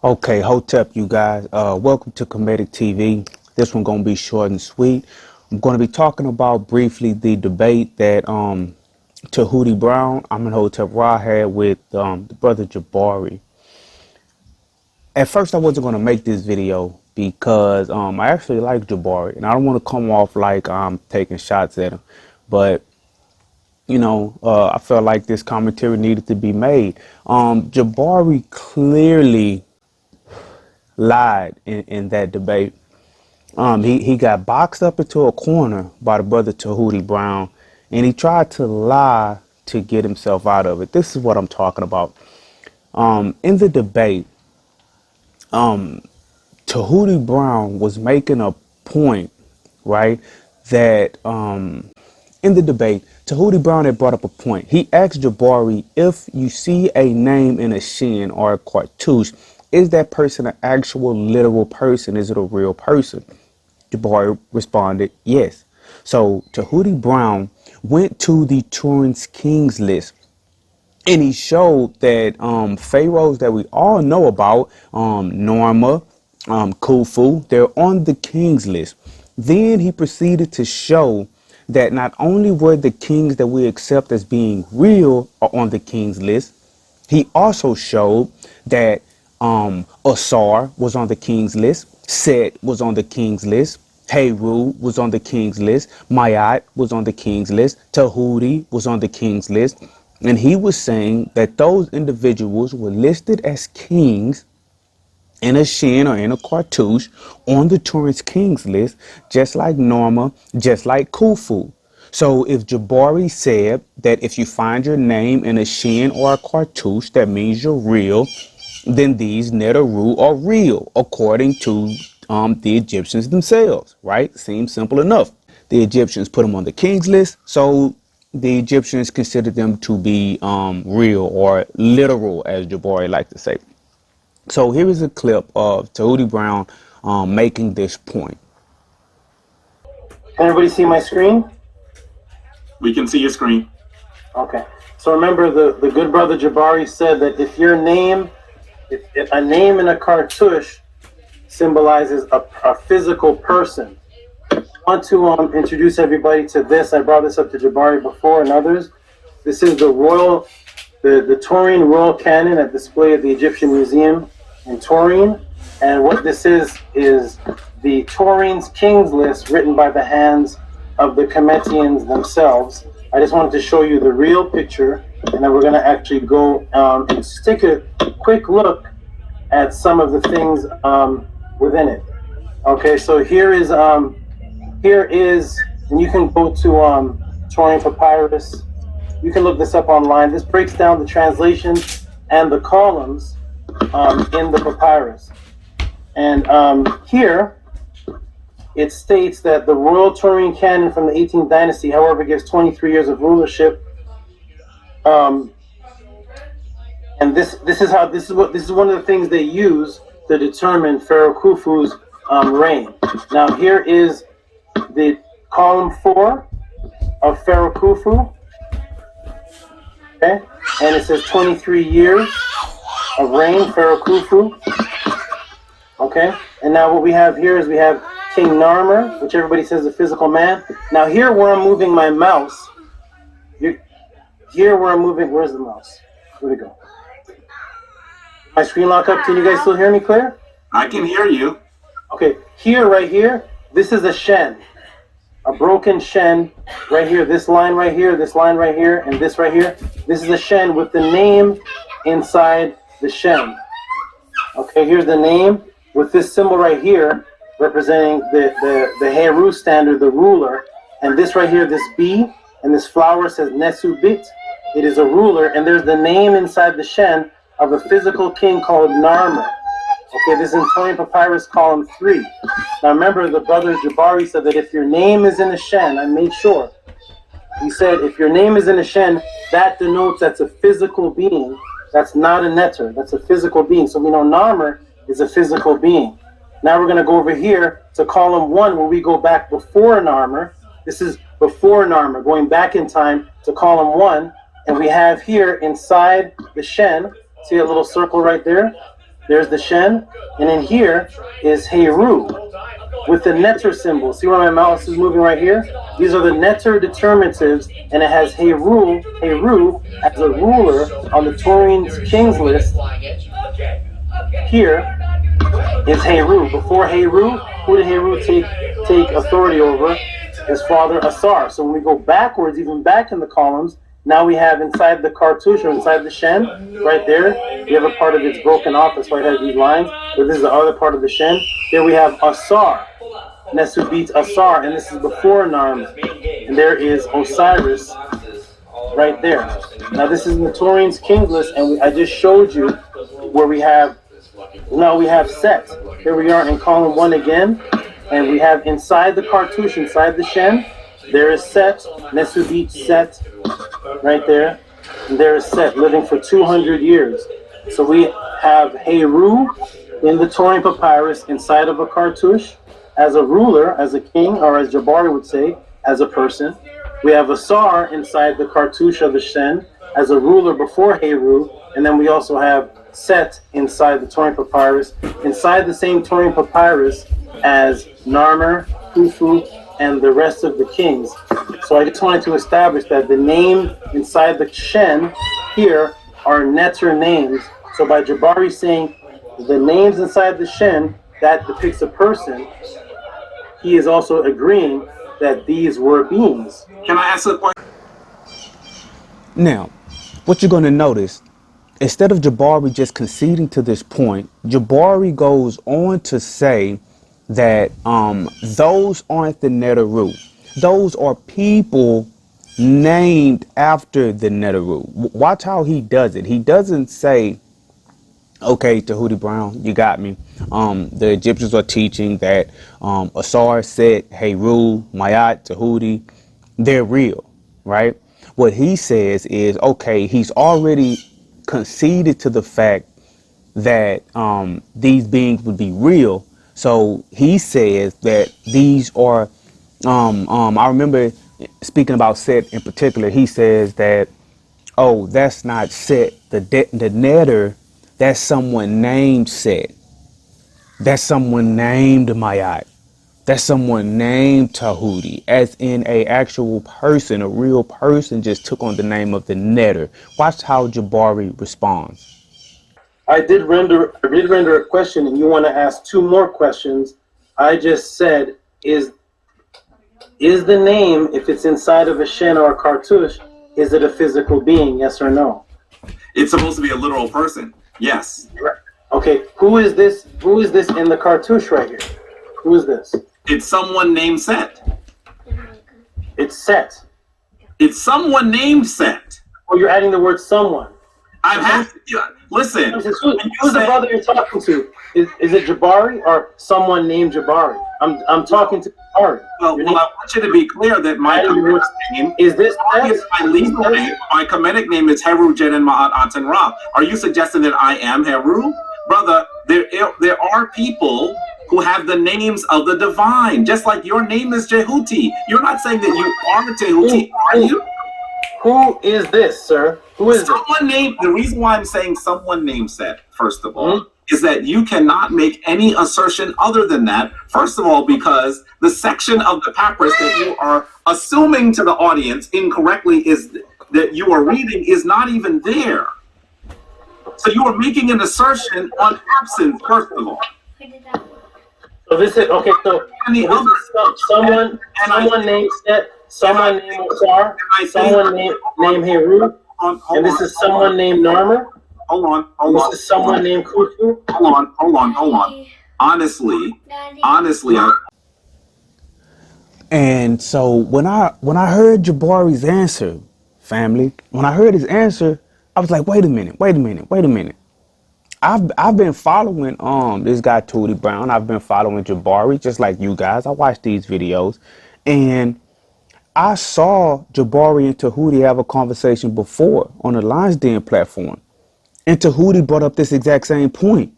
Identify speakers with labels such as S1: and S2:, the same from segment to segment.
S1: Okay, Hotep, you guys. Welcome to Comedic TV. This one gonna be short and sweet. I'm gonna be talking about briefly the debate that Tahuti Brown, I'm in Hotep Ra had with the brother Jabari. At first, I wasn't gonna make this video because I actually like Jabari, and I don't want to come off like I'm taking shots at him, but I felt like this commentary needed to be made. Jabari clearly lied in that debate. He got boxed up into a corner by the brother Tahuti Brown, and he tried to lie to get himself out of it. This is what I'm talking about. In the debate, Tahuti Brown was making a point, right? That in the debate, Tahuti Brown had brought up a point. He asked Jabari, if you see a name in a shin or a cartouche, is that person an actual literal person? Is it a real person? Jabari responded, yes. So Tahuti Brown went to the Turin's Kings list, and he showed that pharaohs that we all know about, Norma, Khufu, they're on the Kings list. Then he proceeded to show that not only were the kings that we accept as being real are on the Kings list, he also showed that Asar was on the King's list, Set was on the King's list, Heru was on the King's list, Mayat was on the King's list, Tahuti was on the King's list, and he was saying that those individuals were listed as kings in a shin or in a cartouche on the Turin's Kings list, just like Norma, just like Khufu. So if Jabari said that if you find your name in a shin or a cartouche, that means you're real, then these Netaru are real, according to the Egyptians themselves, right? Seems simple enough. The Egyptians put them on the King's list, so the Egyptians considered them to be real or literal, as Jabari liked to say. So here is a clip of Tahuti Brown making this point.
S2: Can everybody see my screen?
S3: We can see your screen.
S2: Okay. So remember, the good brother Jabari said that if your name, if a name in a cartouche symbolizes a physical person. I want to introduce everybody to this. I brought this up to Jabari before and others. This is the Taurine Royal Canon at display at the Egyptian Museum in Taurine. And what this is the Taurine's Kings list written by the hands of the Cometians themselves. I just wanted to show you the real picture, and then we're going to actually go and take a quick look at some of the things within it. Okay, so here is, and you can go to Taurine Papyrus. You can look this up online. This breaks down the translation and the columns in the papyrus. And here, it states that the Royal Taurine Canon from the 18th dynasty, however, gives 23 years of rulership. And this is one of the things they use to determine Pharaoh Khufu's reign. Now here is the column 4 of Pharaoh Khufu. Okay, and it says 23 years of reign, Pharaoh Khufu. Okay, and now what we have here is we have King Narmer, which everybody says is a physical man. Now here where I'm moving my mouse, where's the mouse? Where'd it go? My screen lock up. Can you guys still hear me clear?
S3: I can hear you.
S2: Okay, right here, this is a shen. A broken shen right here. This line right here, this line right here, and this right here. This is a shen with the name inside the shen. Okay, here's the name with this symbol right here representing the Heru standard, the ruler. And this right here, this B, and this flower says Nesubit. It is a ruler, and there's the name inside the shen of a physical king called Narmer. Okay, this is in Taurine Papyrus column 3. Now remember, the brother Jabari said that if your name is in a shen, I made sure. He said if your name is in a shen, that denotes that's a physical being. That's not a netter. That's a physical being. So we know Narmer is a physical being. Now we're going to go over here to column 1 where we go back before Narmer. This is before Narmer, going back in time to column 1. And we have here inside the shen, see a little circle right there? There's the Shen, and in here is Heru with the netter symbol. See where my mouse is moving right here? These are the netter determinatives, and it has Heru as a ruler on the Turing's King's list. Here is Heru. Before Heru, who did Heru take authority over? His father Asar. So when we go backwards, even back in the columns, now we have inside the cartouche or inside the Shen, right there, we have a part of it's broken off. That's why it has these lines. But this is the other part of the Shen. Here we have Asar. Nesu beats Asar, and this is before Narm. And there is Osiris right there. Now this is the Turing's King's list, and I just showed you where we have, now we have Set. Here we are in column 1 again, and we have inside the cartouche, inside the Shen, there is Set, Nesu beats Set, right there. And there is Set, living for 200 years. So we have Heru in the Turing papyrus inside of a cartouche as a ruler, as a king, or as Jabari would say, as a person. We have Asar inside the cartouche of the Shen as a ruler before Heru, and then we also have Set inside the Turing papyrus, inside the same Turing papyrus as Narmer, Khufu, and the rest of the kings. So I just wanted to establish that the name inside the Shen here are netter names. So by Jabari saying the names inside the Shen, that depicts a person, he is also agreeing that these were beings.
S3: Can I ask a question?
S1: Now, what you're going to notice, instead of Jabari just conceding to this point, Jabari goes on to say that those aren't the Neteru. Those are people named after the Neteru. Watch how he does it. He doesn't say, okay, Tahuti Brown, you got me. The Egyptians are teaching that Asar, Set, Heru, Mayat, Tahuti, they're real, right? What he says is, okay, he's already conceded to the fact that these beings would be real. So he says that these are, I remember speaking about Set in particular, he says that, oh, that's not Set, the netter, that's someone named Set. That's someone named Mayat. That's someone named Tahuti, as in a actual person, a real person just took on the name of the netter. Watch how Jabari responds.
S2: I did render a question, and you want to ask 2 more questions. I just said, is the name, if it's inside of a Shen or a cartouche, is it a physical being? Yes or no?
S3: It's supposed to be a literal person. Yes.
S2: Okay. Who is this? Who is this in the cartouche right here? Who is this?
S3: It's someone named Set.
S2: It's Set.
S3: It's someone named Set.
S2: Oh, you're adding the word someone.
S3: I've had listen.
S2: Who's the brother you're talking to? Is it Jabari or someone named Jabari? I'm talking to Jabari.
S3: Well, I want you to be clear that my Kemetic name
S2: is this
S3: is my legal name. My Kemetic name is Heru Jeden Ma'at Aten Ra. Are you suggesting that I am Heru? Brother, there are people who have the names of the divine, just like your name is Jehuti. You're not saying that you are Jehuti, are you?
S2: Who is this, sir? Who is
S3: someone named? The reason why I'm saying someone named Set, first of all, is that you cannot make any assertion other than that. First of all, because the section of the papyrus that you are assuming to the audience incorrectly is that you are reading is not even there. So you are making an assertion on absence, first of all.
S2: So this is okay. So someone named Set, someone named Asar, someone named Heru, and this is someone named Narmer.
S3: Hold on.
S2: This is someone named Khufu.
S3: Hold on. Honestly.
S1: And so when I heard Jabari's answer, family, when I heard his answer, I was like, wait a minute. I've been following this guy Tahuti Brown. I've been following Jabari just like you guys. I watched these videos, and I saw Jabari and Tahuti have a conversation before on the Lions Den platform. And Tahuti brought up this exact same point.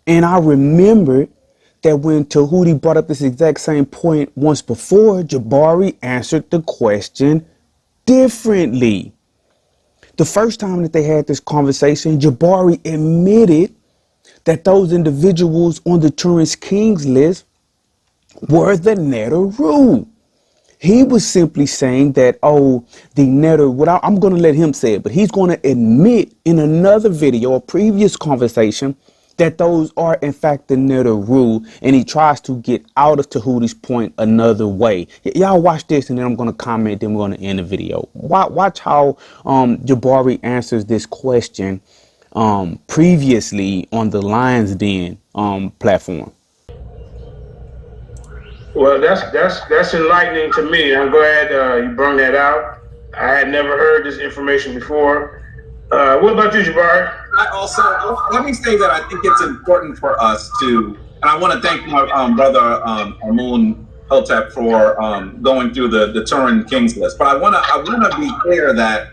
S1: And I remembered that when Tahuti brought up this exact same point once before, Jabari answered the question differently. The first time that they had this conversation, Jabari admitted that those individuals on the Turin's Kings list were the Neteru. He was simply saying that, oh, the Neteru, I'm going to let him say it, but he's going to admit in another video, a previous conversation, that those are in fact the Neteru, and he tries to get out of Tahuti's point another way. Y'all watch this, and then I'm going to comment, then we're going to end the video. Watch how Jabari answers this question previously on the Lion's Den platform.
S4: Well, that's enlightening to me. I'm glad you brought that out. I had never heard this information before. What about you, Jabari?
S3: I also, let me say that I think it's important for us to, and I want to thank my brother Amun Hotep for going through the Turin Kings list. But I want to be clear that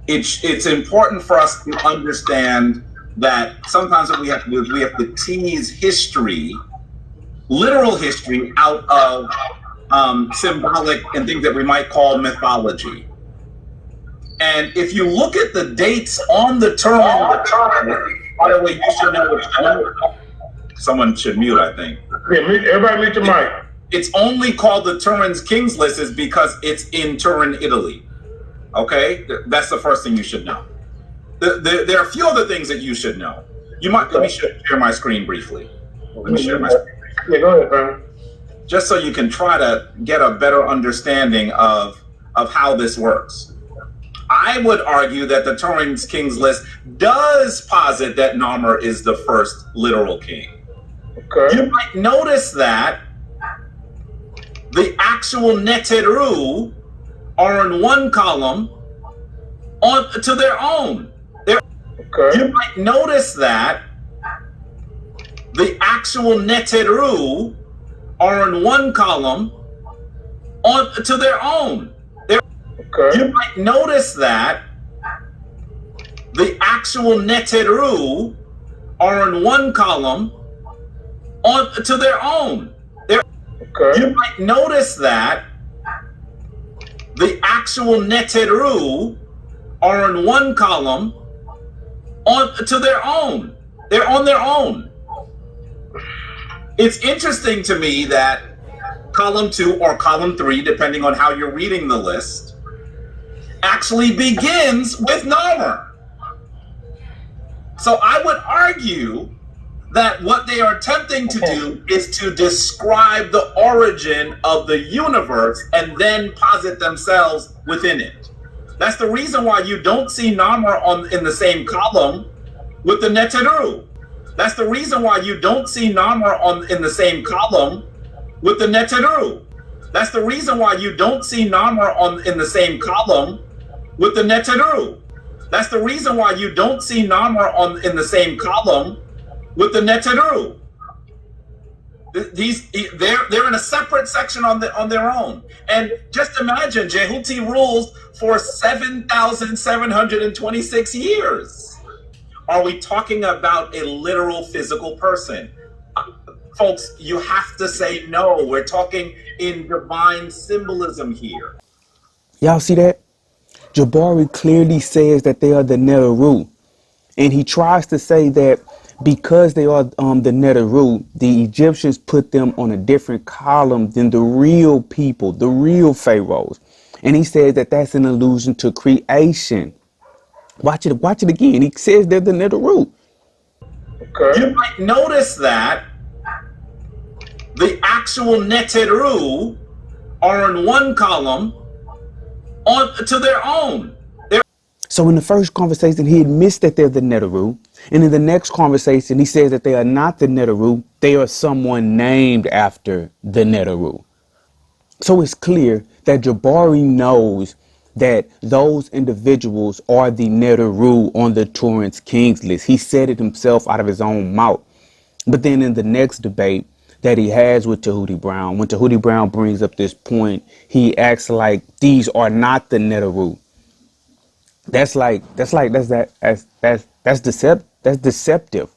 S3: it's important for us to understand that sometimes what we have to do is we have to tease history, literal history, out of symbolic and things that we might call mythology. And if you look at the dates on the Turin, by the way, you should know someone should mute, I think.
S4: Yeah, everybody mute the mic.
S3: It's only called the Turin's Kings list is because it's in Turin, Italy. Okay, that's the first thing you should know. There are a few other things that you should know. You might let me share my screen briefly. Let me share my screen.
S4: Yeah, go ahead, Brian.
S3: Just so you can try to get a better understanding of how this works. I would argue that the Turin's Kings list does posit that Narmer is the first literal king.
S4: Okay.
S3: You might notice that the actual Neteru are in one column to their own.
S4: Okay.
S3: You might notice that the actual Neteru are in one column to their own.
S4: Okay.
S3: You might notice that the actual Neteru are in one column to their own.
S4: Okay.
S3: You might notice that the actual Neteru are in one column to their own. They're on their own. It's interesting to me that column 2 or column 3, depending on how you're reading the list, actually begins with Narmer. So I would argue that what they are attempting to do is to describe the origin of the universe and then posit themselves within it. That's the reason why you don't see Narmer in the same column with the Neteru. That's the reason why you don't see Narmer in the same column with the Neteru. That's the reason why you don't see Narmer in the same column with the Neteru. That's the reason why you don't see Narmer in the same column with the Neteru. They're in a separate section on their own. And just imagine, Jehuti rules for 7,726 years. Are we talking about a literal physical person? Folks, you have to say no. We're talking in divine symbolism here.
S1: Y'all see that? Jabari clearly says that they are the Neteru. And he tries to say that because they are the Neteru, the Egyptians put them on a different column than the real people, the real pharaohs. And he says that that's an allusion to creation. Watch it again. He says they're the Neteru.
S4: Okay.
S3: You might notice that the actual Neteru are in one column to their own.
S1: So in the first conversation, he admits that they're the Neteru. And in the next conversation, he says that they are not the Neteru. They are someone named after the Neteru. So it's clear that Jabari knows that those individuals are the Neteru on the Turin's Kings list. He said it himself out of his own mouth. But then in the next debate that he has with Tahuti Brown, when Tahuti Brown brings up this point, he acts like these are not the Neteru. That's deceptive.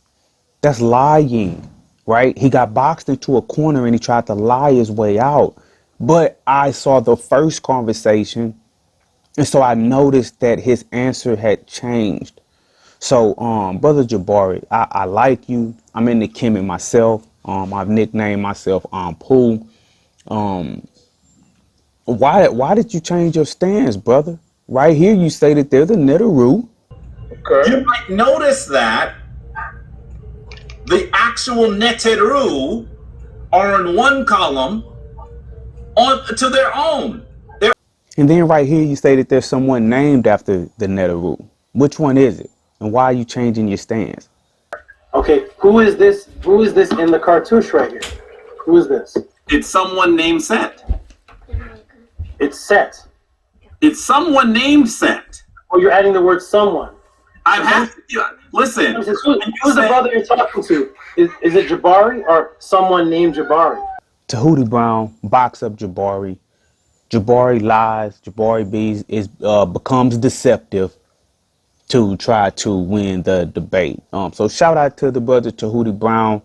S1: That's lying, right? He got boxed into a corner and he tried to lie his way out. But I saw the first conversation, and so I noticed that his answer had changed. So, brother Jabari, I like you. I'm in the Kemet myself. I've nicknamed myself Pooh. Why did you change your stance, brother? Right here, you say that they're the Neteru.
S4: Okay.
S3: You might notice that the actual Neteru are in one column on to their own.
S1: And then right here, you say that there's someone named after the Neteru. Which one is it? And why are you changing your stance?
S2: Okay, who is this? Who is this in the cartouche right here? Who is this?
S3: It's someone named Set.
S2: It's Set.
S3: It's someone named Set.
S2: Oh, you're adding the word someone.
S3: I've had listen.
S2: Who's the brother you're talking to? Is it Jabari or someone named Jabari?
S1: Tahuti Brown box up Jabari. Jabari lies. Jabari becomes deceptive to try to win the debate. So shout out to the brother Tahuti Brown.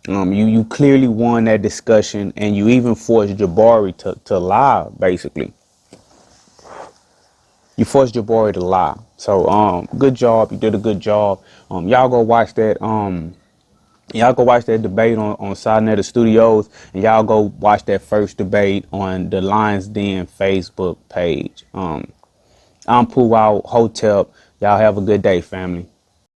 S1: You clearly won that discussion, and you even forced Jabari to lie. Basically, you forced Jabari to lie. So good job. You did a good job. Y'all go watch that. Y'all go watch that debate on Side Studios, and y'all go watch that first debate on the Lions Den Facebook page. I'm Pooh out, Hotep. Y'all have a good day, family.